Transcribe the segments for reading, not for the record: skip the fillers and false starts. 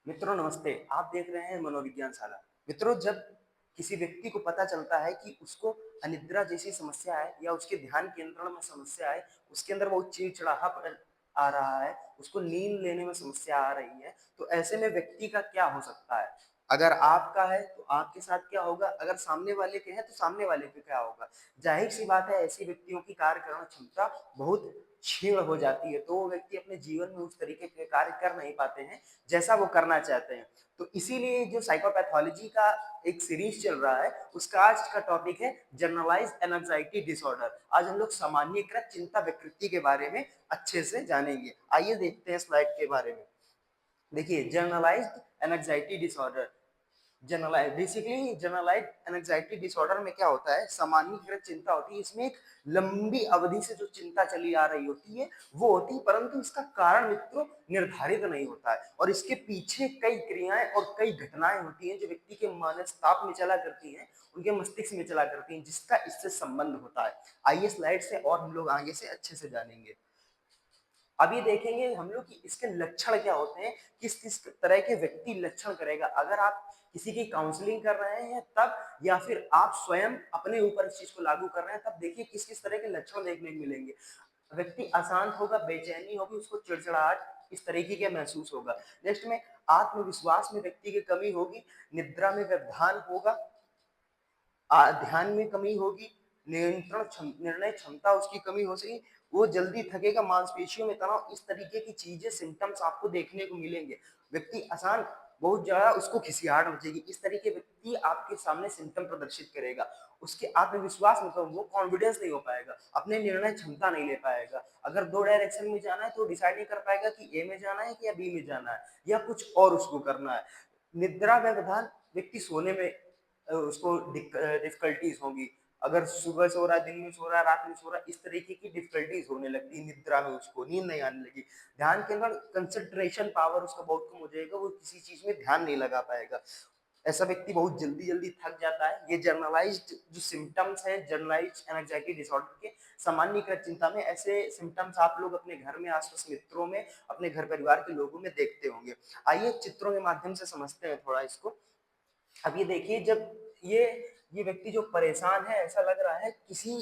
मित्रों नमस्ते। आप देख रहे हैं मनोविज्ञान शाला। मित्रों, जब किसी व्यक्ति को पता चलता है कि उसको अनिद्रा जैसी समस्या है या उसके ध्यान केंद्रण में समस्या है, उसके अंदर बहुत चिड़चिड़ाहट आ रहा है, उसको नींद लेने में समस्या आ रही है, तो ऐसे में व्यक्ति का क्या हो सकता है? अगर आपका है तो आपके साथ क्या होगा? अगर सामने वाले के है तो सामने वाले पे क्या होगा? जाहिर सी बात है, ऐसे व्यक्तियों की कार्य करण क्षमता बहुत क्षीण हो जाती है, तो वो व्यक्ति अपने जीवन में उस तरीके के कार्य कर नहीं पाते हैं जैसा वो करना चाहते हैं। तो इसीलिए जो साइकोपैथोलॉजी का एक सीरीज चल रहा है, उसका आज का टॉपिक है जनरलाइज्ड एंजाइटी डिसऑर्डर। आज हम लोग सामान्यकृत चिंता विकृति के बारे में अच्छे से जानेंगे। आइए देखते हैं स्लाइड के बारे में। देखिए, generalised anxiety disorder, generalised anxiety disorder में क्या होता है? सामान्यीकृत चिंता होती है। इसमें एक लंबी अवधि से जो चिंता चली आ रही होती है वो होती है, परंतु इसका कारण मित्रों निर्धारित नहीं होता है और इसके पीछे कई क्रियाएं और कई घटनाएं होती हैं जो व्यक्ति के मनस्ताप में चला करती हैं, उनके मस्तिष्क में चला करती हैं, जिसका इससे संबंध होता है। आइए स्लाइड से और हम लोग आगे से अच्छे से जानेंगे। अभी देखेंगे हम लोग कि इसके लक्षण क्या होते हैं, किस किस तरह के व्यक्ति लक्षण करेगा। अगर आप किसी की काउंसलिंग कर रहे हैं तब, या फिर आप स्वयं अपने ऊपर इस चीज को लागू कर रहे हैं तब, देखिए किस किस तरह के लक्षण देखने को मिलेंगे। व्यक्ति अशांत होगा, बेचैनी होगी, उसको चिड़चिड़ाहट इस तरीके का महसूस होगा। नेक्स्ट में आत्मविश्वास में व्यक्ति की कमी होगी, निद्रा में व्यवधान होगा, ध्यान में कमी होगी, निर्णय क्षमता उसकी कमी हो सकी, वो जल्दी थकेगा, मांसपेशियों में तनाव, इस तरीके की चीजें सिम्टम्स आपको देखने को मिलेंगे। व्यक्ति अशांत, बहुत ज्यादा उसको खिसियाहट मचेगी, इस तरीके व्यक्ति आपके सामने सिम्टम प्रदर्शित करेगा। उसके आत्मविश्वास में कम, वो कॉन्फिडेंस नहीं हो पाएगा, अपने निर्णय क्षमता नहीं ले पाएगा। अगर दो डायरेक्शन में जाना है तो डिसाइड नहीं कर पाएगा कि ए में जाना है कि या बी में जाना है या कुछ और उसको करना है। निद्रा व्यवधान, व्यक्ति सोने में उसको डिफिकल्टीज होंगी। अगर सुबह सो रहा है, दिन में सो रहा है, रात में सो रहा है, इस तरीके की डिफिकल्टीज होने लगती है निद्रा में, उसको नींद नहीं आने लगी। ध्यान के अंदर कंसंट्रेशन पावर उसका बहुत कम हो जाएगा, वो किसी चीज में ध्यान नहीं लगा पाएगा। ऐसा व्यक्ति बहुत जल्दी जल्दी थक जाता है। ये जर्नलाइज्ड जो सिम्टम्स है जनरलाइज्ड एंजाइटी डिसऑर्डर के, सामान्यकृत चिंता में ऐसे सिम्टम्स आप लोग अपने घर में, आसपास मित्रों में, अपने घर परिवार के लोगों में देखते होंगे। आइए चित्रों के माध्यम से समझते हैं थोड़ा इसको। अब ये देखिए, जब ये व्यक्ति जो परेशान है, ऐसा लग रहा है किसी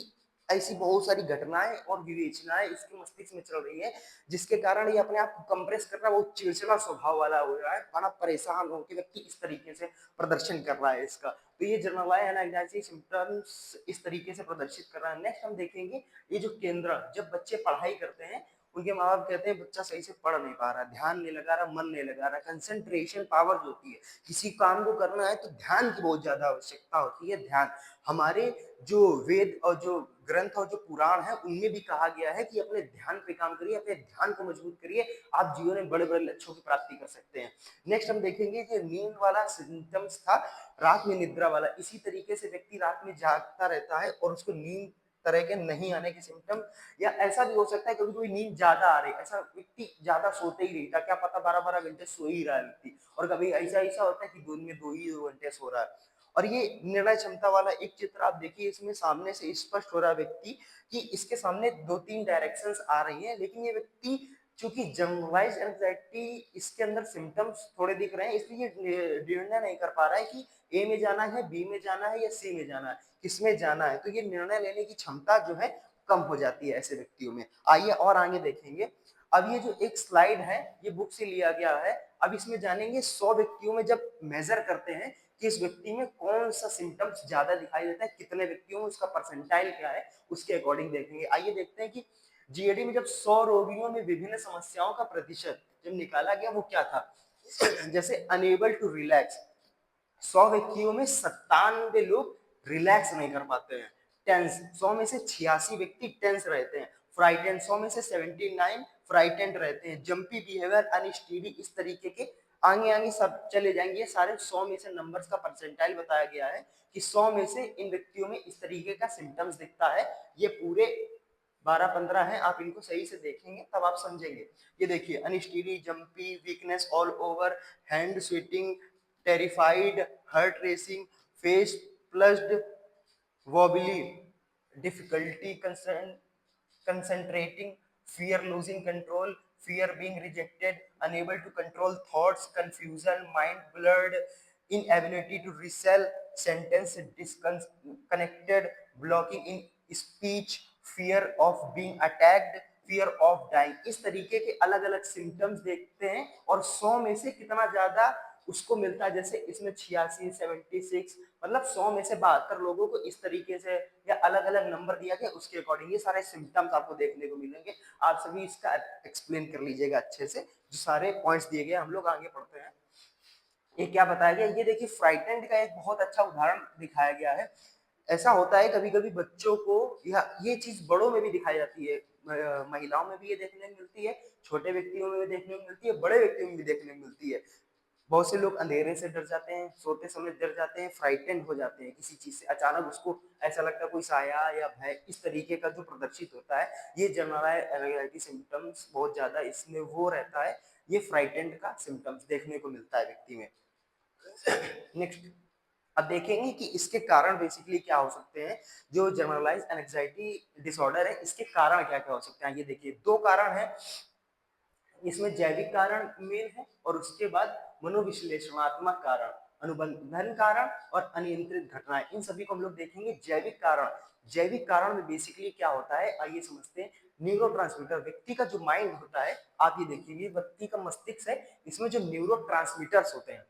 ऐसी बहुत सारी घटनाएं और विवेचनाएं इसके मस्तिष्क में चल रही है, जिसके कारण ये अपने आप को कंप्रेस कर रहा है, वो चिड़चिड़ा स्वभाव वाला हो रहा है, बड़ा परेशान हो के व्यक्ति इस तरीके से प्रदर्शन कर रहा है इसका। तो ये जनरलाइज्ड एंजाइटी सिम्टम्स इस तरीके से प्रदर्शित कर रहा है। नेक्स्ट हम देखेंगे ये जो केंद्र, जब बच्चे पढ़ाई करते हैं, उनके माँ बाप कहते हैं बच्चा सही से पढ़ नहीं पा रहा, ध्यान नहीं लगा रहा, मन नहीं लगा रहा, कंसंट्रेशन पावर जो होती है, किसी काम को करना है तो ध्यान की बहुत ज्यादा आवश्यकता होती है। ध्यान, हमारे जो वेद और जो ग्रंथ और जो पुराण है उनमें भी कहा गया है कि अपने ध्यान पे काम करिए, अपने ध्यान को मजबूत करिए, आप जीवन में बड़े बड़े लक्ष्यों की प्राप्ति कर सकते हैं। नेक्स्ट हम देखेंगे कि नींद वाला सिम्टम्स था, रात में निद्रा वाला। इसी तरीके से व्यक्ति रात में जागता रहता है और उसको नींद तरह के नहीं आने के सिम्टम, या ऐसा भी हो सकता है कभी कोई नींद ज्यादा आ रही, ऐसा व्यक्ति ज्यादा सोते ही नहीं था, क्या पता 12-12 घंटे सो ही रहा है व्यक्ति, और कभी ऐसा ऐसा होता है कि दिन में 2 ही 2 घंटे सो रहा है। और ये निर्णय क्षमता वाला एक चित्र आप देखिए, इसमें सामने से स्पष्ट हो रहा है व्यक्ति कि इसके सामने 2-3 डायरेक्शंस आ रही हैं, लेकिन ये व्यक्ति चूंकि जनरलाइज्ड एंजाइटी इसके अंदर सिम्टम्स थोड़े दिख रहे हैं, इसलिए निर्णय नहीं कर पा रहा है कि ए में जाना है, बी में जाना है या सी में जाना है, किसमें जाना है। तो ये निर्णय लेने की क्षमता जो है कम हो जाती है ऐसे व्यक्तियों में। आइए और आगे देखेंगे। अब ये जो एक स्लाइड है ये बुक से लिया गया है। अब इसमें जानेंगे 100 व्यक्तियों में जब मेजर करते हैं कि इस व्यक्ति में कौन सा सिम्टम्स ज्यादा दिखाई देता है, कितने व्यक्तियों में उसका परसेंटाइल क्या है, उसके अकॉर्डिंग देखेंगे। आइए देखते हैं कि जीएडी में जब 100 रोगियों में विभिन्न समस्याओं का प्रतिशत जब निकाला गया वो क्या था। जैसे अनेबल टू रिलैक्स, 100 व्यक्तियों में 97 लोग रिलैक्स नहीं कर पाते हैं। टेंस, 100 में से 86 व्यक्ति टेंस रहते हैं। फ्राइटेंड, 100 में से 79 फ्राइटेंड रहते हैं। जंपी बिहेवियर, अनस्टीडी, इस तरीके के आगे आगे सब चले जाएंगे। ये सारे 100 में से नंबर्स का परसेंटाइल बताया गया है कि 100 में से इन व्यक्तियों में इस तरीके का सिम्टम्स दिखता है। ये पूरे 12-15 हैं, आप इनको सही से देखेंगे तब आप समझेंगे। ये देखिए, unsteady, jumpy, weakness all over, hand sweating, terrified, heart racing, face flushed, wobbly, difficulty concentrating, fear losing control, fear being rejected, unable to control thoughts, confusion, mind blurred, inability to resell sentence, disconnected, blocking in speech, fear of being attacked, fear of dying. इस तरीके के अलग अलग symptoms देखते हैं और 100 में से कितना ज्यादा उसको मिलता है। जैसे इसमें 86, 76, मतलब 100 में से 72 लोगों को इस तरीके से या अलग अलग नंबर दिया गया, उसके अकॉर्डिंग ये सारे सिम्टम्स आपको देखने को मिलेंगे। आप सभी इसका एक्सप्लेन कर लीजिएगा अच्छे से, जो सारे पॉइंट्स दिए गए। हम लोग आगे पढ़ते हैं। ये क्या बताया गया, ये देखिए फ्राइटेंड का एक बहुत अच्छा उदाहरण दिखाया गया है। ऐसा होता है कभी कभी बच्चों को, या ये चीज बड़ों में भी दिखाई जाती है, महिलाओं में भी ये देखने को मिलती है, छोटे व्यक्तियों में भी देखने को मिलती है, बड़े व्यक्तियों में भी देखने को मिलती है। बहुत से लोग अंधेरे से डर जाते हैं, सोते समय डर जाते हैं, फ्राइटेंड हो जाते हैं किसी चीज से। अचानक उसको ऐसा लगता है कोई साया या भय इस तरीके का जो प्रदर्शित होता है, ये जनरलाइज्ड एंजाइटी सिम्टम्स बहुत ज्यादा इसमें वो रहता है। ये फ्राइटेंड का सिम्टम्स देखने को मिलता है व्यक्ति में। नेक्स्ट, अब देखेंगे कि इसके कारण बेसिकली क्या हो सकते हैं। जो जनरलाइज एंजाइटी डिसऑर्डर है, इसके कारण क्या क्या हो सकते हैं। ये देखिए दो कारण है इसमें, जैविक कारण मेन है और उसके बाद मनोविश्लेषणात्मक कारण, अनुबंधन कारण और अनियंत्रित घटनाएं, इन सभी को हम लोग देखेंगे। जैविक कारण, जैविक कारण में बेसिकली क्या होता है, आइए समझते हैं। न्यूरोट्रांसमीटर, व्यक्ति का जो माइंड होता है, आप ये देखिए व्यक्ति का मस्तिष्क है, इसमें जो न्यूरोट्रांसमीटर्स होते हैं,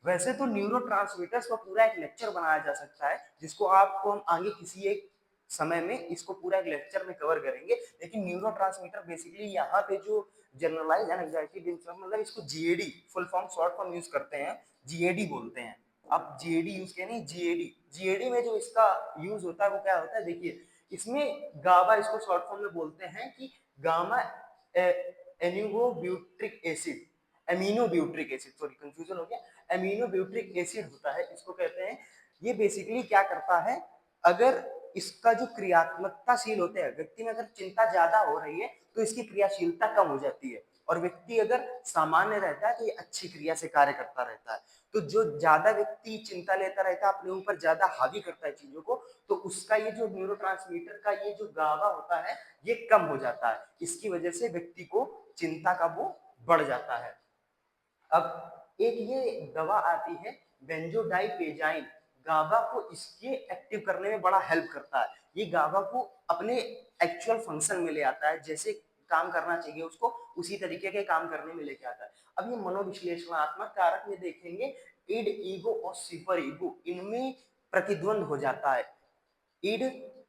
वैसे तो न्यूरोट्रांसमीटर्स का पूरा एक लेक्चर बनाया जा सकता है, जिसको आपको हम आगे किसी एक समय में इसको पूरा एक लेक्चर में कवर करेंगे। लेकिन न्यूरोट्रांसमीटर बेसिकली यहाँ पे जो जनरलाइज एंजाइटी डिसऑर्डर, मतलब इसको GAD full form short form use करते हैं, जीएडी बोलते हैं। आप जीएडी यूज करें, नहीं जीएडी, जीएडी में जो इसका यूज होता है वो क्या होता है, देखिए इसमें गाबा, इसको शॉर्ट फॉर्म में बोलते हैं कि गामा एनिगोब्यूट्रिक acid, aminobutyric acid, sorry confusion हो गया, एमिनोब्यूट्रिक एसिड होता है, इसको कहते हैं। ये बेसिकली क्या करता है, अगर इसका जो क्रियात्मकताशील होते हैं, व्यक्ति में अगर चिंता ज्यादा हो रही है तो इसकी क्रियाशीलता कम हो जाती है, और व्यक्ति अगर सामान्य रहता है तो ये अच्छी क्रिया से कार्य करता रहता है। तो जो ज्यादा व्यक्ति चिंता लेता रहता है, अपने ऊपर ज्यादा हावी करता है चीजों को, तो उसका ये जो न्यूरोट्रांसमीटर का ये जो गावा होता है, ये कम हो जाता है। इसकी वजह से व्यक्ति को चिंता का वो बढ़ जाता है। अब एक ये दवा आती है बेंजोडाइपेजाइन, गाबा को इसके एक्टिव करने में बड़ा हेल्प करता है। ये गाबा को अपने एक्चुअल फंक्शन में ले आता है, जैसे काम करना चाहिए उसको उसी तरीके के काम करने में लेके आता है। अब ये मनोविश्लेषणात्मक कारक में देखेंगे, इड, ईगो और सुपर ईगो, इनमें प्रतिद्वंद हो जाता है। इड,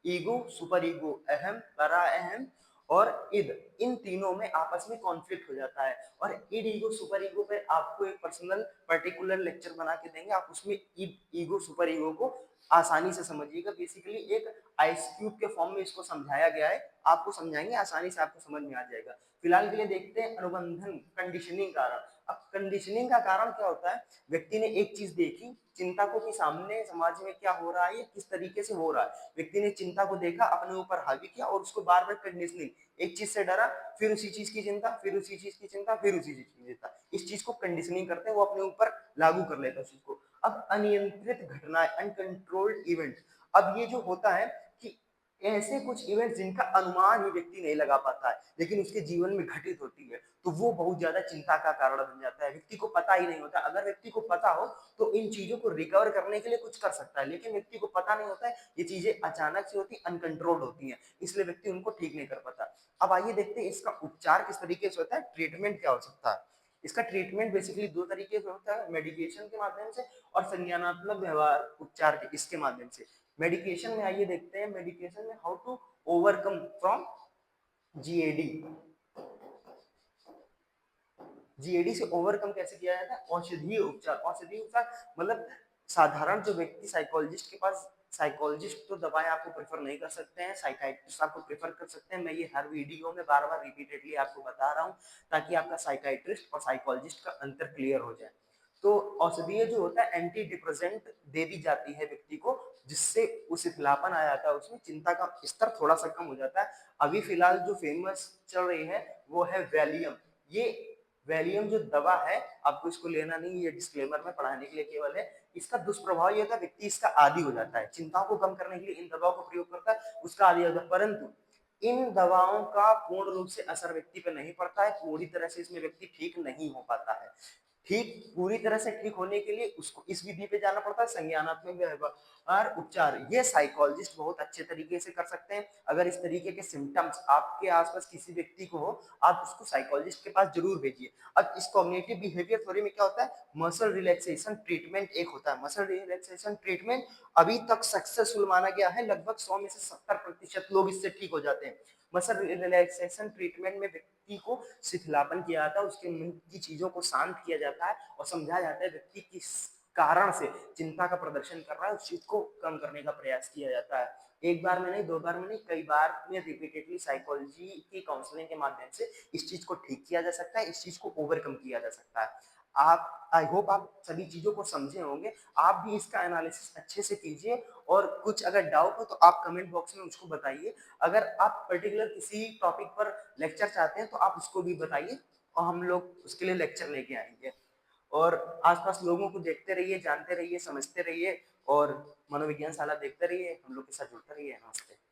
ईगो, सुपर ईगो, अहम, परा अहम और इद, इन तीनों में आपस में कॉन्फ्लिक्ट हो जाता है। और इड, ईगो, सुपर ईगो पे आपको एक पर्सनल पर्टिकुलर लेक्चर बना के देंगे, आप उसमें इड, ईगो, सुपर ईगो को आसानी से समझिएगा। बेसिकली एक आइस क्यूब के फॉर्म में इसको समझाया गया है, आपको समझाएंगे आसानी से, आपको समझ में आ जाएगा। फिलहाल के लिए देखते हैं अनुबंधन, कंडीशनिंग कारण। अब कंडीशनिंग का कारण क्या होता है, व्यक्ति ने एक चीज देखी, चिंता को कि सामने समाज में क्या हो रहा है, किस तरीके से हो रहा है, व्यक्ति ने चिंता को देखा, अपने ऊपर हावी किया और उसको बार बार कंडीशनिंग, एक चीज से डरा, फिर उसी चीज की चिंता, फिर उसी चीज की चिंता, फिर उसी चीज की चिंता, इस चीज को कंडीशनिंग करते हैं, वो अपने ऊपर लागू कर लेता है उस चीज को। अब अनियंत्रित घटनाएं, अनकंट्रोल्ड इवेंट, अब ये जो होता है कि ऐसे कुछ इवेंट जिनका अनुमान ही व्यक्ति नहीं लगा पाता है, लेकिन उसके जीवन में घटित होती है, तो वो बहुत ज्यादा चिंता का कारण बन जाता है। व्यक्ति को पता ही नहीं होता, अगर व्यक्ति को पता हो तो इन चीजों को रिकवर करने के लिए कुछ कर सकता है, लेकिन व्यक्ति को पता नहीं होता है, ये चीजें अचानक से होती, अनकंट्रोल्ड होती हैं, इसलिए व्यक्ति उनको ठीक नहीं कर पाता। अब आइए देखते हैं इसका उपचार किस तरीके से होता है, ट्रीटमेंट क्या हो सकता है। इसका ट्रीटमेंट बेसिकली दो तरीके से होता है, मेडिकेशन के माध्यम से और संज्ञानात्मक व्यवहार उपचार के इसके माध्यम से। मेडिकेशन में आइए देखते हैं, मेडिकेशन में how to overcome from GAD, GAD से ओवरकम कैसे किया जाता है, औषधीय उपचार। औषधीय उपचार मतलब साधारण जो व्यक्ति साइकोलॉजिस्ट के पास, साइकोलॉजिस्ट तो दवाएं आपको प्रेफर नहीं कर सकते हैं, साइकाइट्रिस्ट आपको प्रेफर कर सकते हैं। मैं ये हर वीडियो में बार बार रिपीटेडली आपको बता रहा हूँ ताकि आपका साइकाइट्रिस्ट और साइकोलॉजिस्ट का अंतर क्लियर हो जाए। तो औषधीय जो होता है, एंटी डिप्रेसेंट दे दी जाती है व्यक्ति को, जिससे उस इतलापन आ जाता है, उसमें चिंता का स्तर थोड़ा सा कम हो जाता है। अभी फिलहाल जो फेमस चल रही है वो है वैलियम। ये वैलियम जो दवा है, आपको इसको लेना नहीं, ये डिस्क्लेमर में पढ़ाने के लिए केवल है। इसका दुष्प्रभाव ये होता है, व्यक्ति इसका आदी हो जाता है, चिंताओं को कम करने के लिए इन दवाओं का प्रयोग करता है, उसका आदी होता है। परंतु इन दवाओं का पूर्ण रूप से असर व्यक्ति पे नहीं पड़ता है, पूरी तरह से इसमें व्यक्ति ठीक नहीं हो पाता है। ठीक पूरी तरह से ठीक होने के लिए उसको इस विधि पे जाना पड़ता है, संज्ञानात्मक व्यवहार उपचार। ये साइकोलॉजिस्ट बहुत अच्छे तरीके से कर सकते हैं। अगर इस तरीके के सिम्टम्स आपके आसपास किसी व्यक्ति को हो, आप उसको साइकोलॉजिस्ट के पास जरूर भेजिए। अब इस कॉग्निटिव बिहेवियर थ्योरी में क्या होता है, मसल रिलैक्सेशन ट्रीटमेंट एक होता है। मसल रिलैक्सेशन ट्रीटमेंट अभी तक सक्सेसफुल माना गया है, लगभग 100 में से 70% लोग इससे ठीक हो जाते हैं। मसल रिलैक्सेशन ट्रीटमेंट में व्यक्ति को शिथिलापन किया जाता है, उसके मन की चीजों को शांत किया जाता है और समझाया जाता है व्यक्ति किस कारण से चिंता का प्रदर्शन कर रहा है, उस चीज को कम करने का प्रयास किया जाता है। एक बार में नहीं, दो बार में नहीं, कई बार में रिपीटेडली साइकोलॉजी की काउंसलिंग के माध्यम से इस चीज को ठीक किया जा सकता है, इस चीज को ओवरकम किया जा सकता है। आप आई होप आप सभी चीजों को समझे होंगे। आप भी इसका एनालिसिस अच्छे से कीजिए और कुछ अगर डाउट हो तो आप कमेंट बॉक्स में मुझको बताइए। अगर आप पर्टिकुलर किसी टॉपिक पर लेक्चर चाहते हैं तो आप उसको भी बताइए और हम लोग उसके लिए लेक्चर लेके आएंगे। और आसपास लोगों को देखते रहिए, जानते रहिए, समझते रहिए और मनोविज्ञान शाला देखते रहिए, हम लोग के साथ जुड़ते रहिए। नमस्ते।